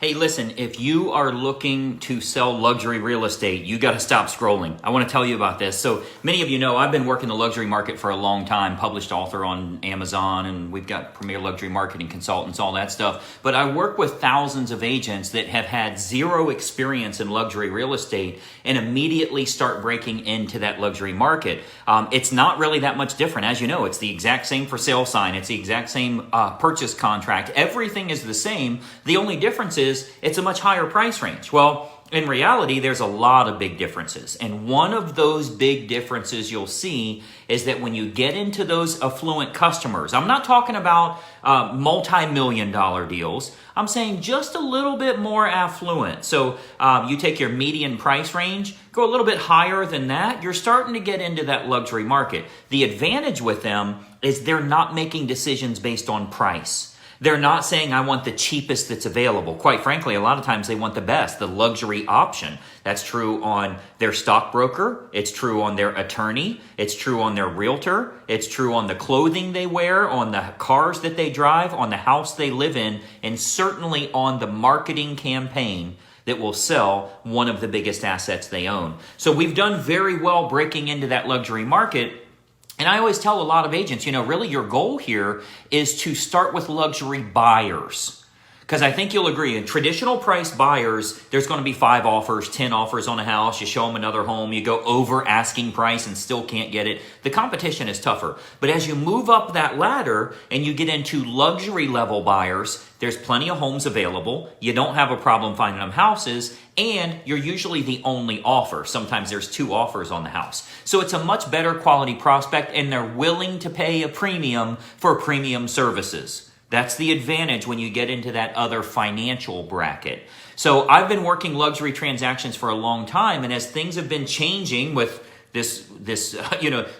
Hey, listen, if you are looking to sell luxury real estate, you got to stop scrolling. I want to tell you about this. So many of you know I've been working the luxury market for a long time, published author on Amazon, and we've got premier luxury marketing consultants, all that stuff. But I work with thousands of agents that have had zero experience in luxury real estate and immediately start breaking into that luxury market. It's not really that much different. As you know, it's the exact same for sale sign. It's the exact same purchase contract. Everything is the same. The only difference is it's a much higher price range. Well, in reality, there's a lot of big differences. And one of those big differences you'll see is that when you get into those affluent customers, I'm not talking about multi-million-dollar deals. I'm saying just a little bit more affluent. So you take your median price range, go a little bit higher than that, you're starting to get into that luxury market. The advantage with them is they're not making decisions based on price. They're not saying, I want the cheapest that's available. Quite frankly, a lot of times they want the best, the luxury option. That's true on their stockbroker. It's true on their attorney. It's true on their realtor. It's true on the clothing they wear, on the cars that they drive, on the house they live in, and certainly on the marketing campaign that will sell one of the biggest assets they own. So we've done very well breaking into that luxury market. And I always tell a lot of agents, really your goal here is to start with luxury buyers. Because I think you'll agree, in traditional price buyers, there's going to be 5 offers, 10 offers on a house. You show them another home, you go over asking price and still can't get it. The competition is tougher. But as you move up that ladder and you get into luxury level buyers, there's plenty of homes available. You don't have a problem finding them houses, and you're usually the only offer. Sometimes there's 2 offers on the house. So it's a much better quality prospect, and they're willing to pay a premium for premium services. That's the advantage when you get into that other financial bracket. So I've been working luxury transactions for a long time, and as things have been changing with this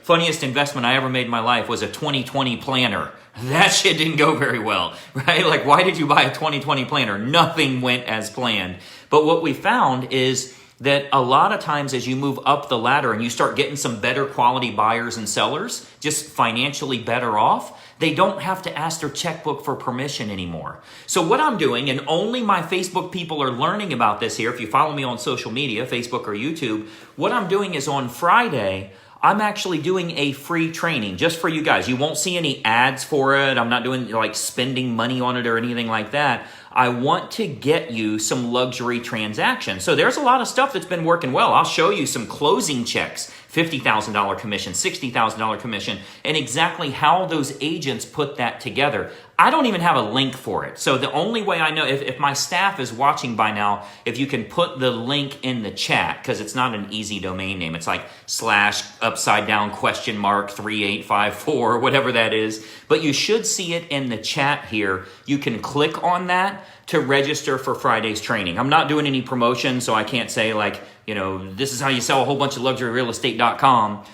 funniest investment I ever made in my life was a 2020 planner. That shit didn't go very well, right? Like, why did you buy a 2020 planner? Nothing went as planned. But what we found is that a lot of times as you move up the ladder and you start getting some better quality buyers and sellers, just financially better off, they don't have to ask their checkbook for permission anymore. So what I'm doing, and only my Facebook people are learning about this here, if you follow me on social media, Facebook or YouTube, what I'm doing is on Friday, I'm actually doing a free training just for you guys. You won't see any ads for it. I'm not doing like spending money on it or anything like that. I want to get you some luxury transactions. So there's a lot of stuff that's been working well. I'll show you some closing checks, $50,000 commission, $60,000 commission, and exactly how those agents put that together. I don't even have a link for it. So the only way I know, if my staff is watching by now, if you can put the link in the chat, because it's not an easy domain name. It's like /3854, whatever that is. But you should see it in the chat here. You can click on that to register for Friday's training. I'm not doing any promotion, so I can't say like, this is how you sell a whole bunch of luxuryrealestate.com.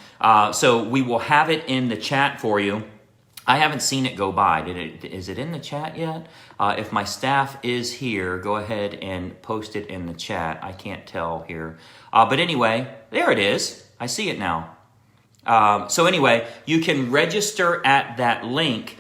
So we will have it in the chat for you. I haven't seen it go by. Is it in the chat yet? If my staff is here, go ahead and post it in the chat. I can't tell here. But anyway, there it is. I see it now. So anyway, you can register at that link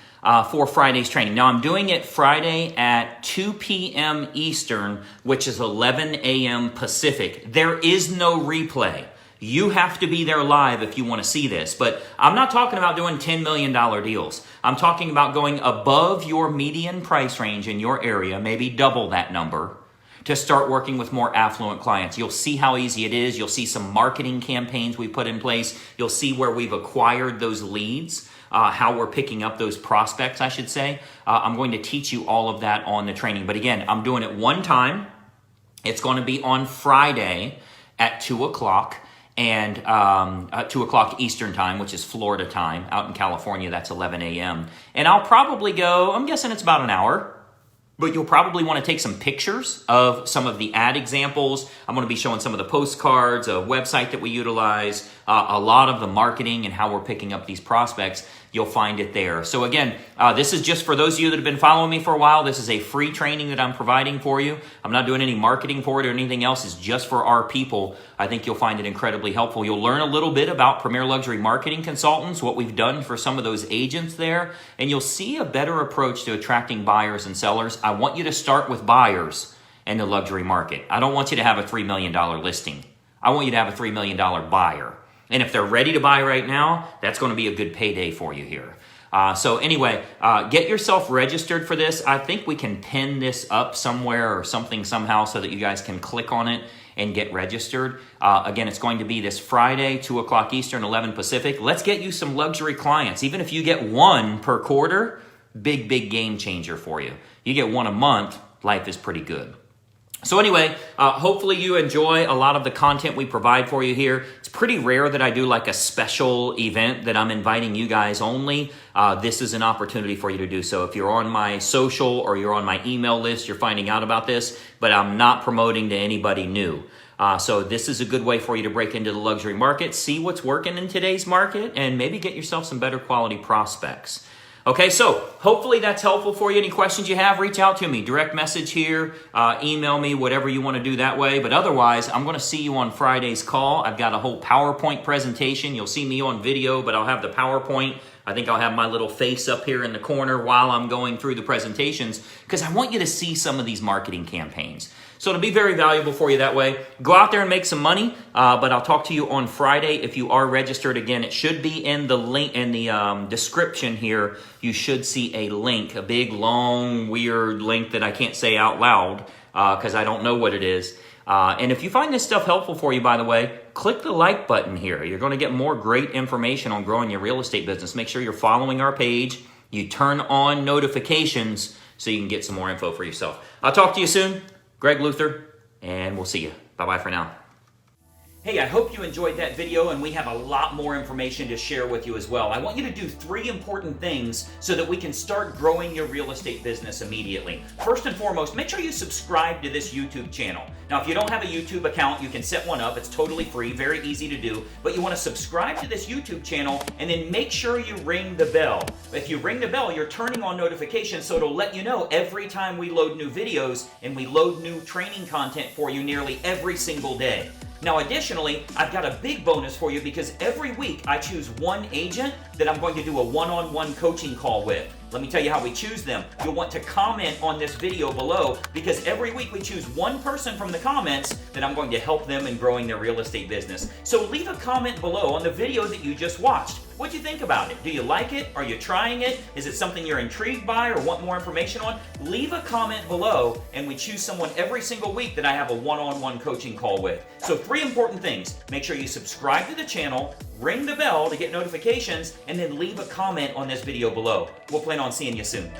for Friday's training. Now, I'm doing it Friday at 2 p.m. Eastern, which is 11 a.m. Pacific. There is no replay. You have to be there live if you want to see this. But I'm not talking about doing $10 million deals. I'm talking about going above your median price range in your area, maybe double that number, to start working with more affluent clients. You'll see how easy it is. You'll see some marketing campaigns we put in place. You'll see where we've acquired those leads, how we're picking up those prospects, I should say. I'm going to teach you all of that on the training. But again, I'm doing it one time. It's going to be on Friday at 2 o'clock. And 2 o'clock Eastern time, which is Florida time. Out in California, that's 11 a.m. And I'll probably go, I'm guessing it's about an hour. But you'll probably want to take some pictures of some of the ad examples. I'm going to be showing some of the postcards, a website that we utilize, a lot of the marketing and how we're picking up these prospects. You'll find it there. So again, this is just for those of you that have been following me for a while. This is a free training that I'm providing for you. I'm not doing any marketing for it or anything else. It's just for our people. I think you'll find it incredibly helpful. You'll learn a little bit about Premier Luxury Marketing Consultants, what we've done for some of those agents there, and you'll see a better approach to attracting buyers and sellers. I want you to start with buyers in the luxury market. I don't want you to have a $3 million listing. I want you to have a $3 million buyer. And if they're ready to buy right now, that's going to be a good payday for you here. So anyway, get yourself registered for this. I think we can pin this up somewhere or something somehow so that you guys can click on it and get registered. Again, it's going to be this Friday, 2 o'clock Eastern, 11 Pacific. Let's get you some luxury clients. Even if you get one per quarter, big game changer for you. You get one a month, life is pretty good. So anyway, hopefully you enjoy a lot of the content we provide for you here. It's pretty rare that I do like a special event that I'm inviting you guys only. This is an opportunity for you to do so. If you're on my social or you're on my email list, you're finding out about this, but I'm not promoting to anybody new. So this is a good way for you to break into the luxury market, see what's working in today's market, and maybe get yourself some better quality prospects. Okay, so hopefully that's helpful for you. Any questions you have, reach out to me. Direct message here, email me, whatever you want to do that way. But otherwise, I'm going to see you on Friday's call. I've got a whole PowerPoint presentation. You'll see me on video, but I'll have the PowerPoint. I think I'll have my little face up here in the corner while I'm going through the presentations because I want you to see some of these marketing campaigns. So it'll be very valuable for you that way. Go out there and make some money, but I'll talk to you on Friday. If you are registered, again, it should be in the link in the description here. You should see a link, a big, long, weird link that I can't say out loud because I don't know what it is. And if you find this stuff helpful for you, by the way, click the like button here. You're going to get more great information on growing your real estate business. Make sure you're following our page. You turn on notifications so you can get some more info for yourself. I'll talk to you soon. Greg Luther, and we'll see you. Bye-bye for now. Hey, I hope you enjoyed that video, and we have a lot more information to share with you as well. I want you to do 3 important things so that we can start growing your real estate business immediately. First and foremost, make sure you subscribe to this YouTube channel. Now, if you don't have a YouTube account, you can set one up. It's totally free, very easy to do. But you want to subscribe to this YouTube channel, and then make sure you ring the bell. If you ring the bell, you're turning on notifications, so it'll let you know every time we load new videos, and we load new training content for you nearly every single day. Now, additionally, I've got a big bonus for you because every week I choose one agent that I'm going to do a one-on-one coaching call with. Let me tell you how we choose them. You'll want to comment on this video below because every week we choose one person from the comments that I'm going to help them in growing their real estate business. So leave a comment below on the video that you just watched. What'd you think about it? Do you like it? Are you trying it? Is it something you're intrigued by or want more information on? Leave a comment below and we choose someone every single week that I have a one-on-one coaching call with. So 3 important things. Make sure you subscribe to the channel, ring the bell to get notifications, and then leave a comment on this video below. We'll plan on seeing you soon.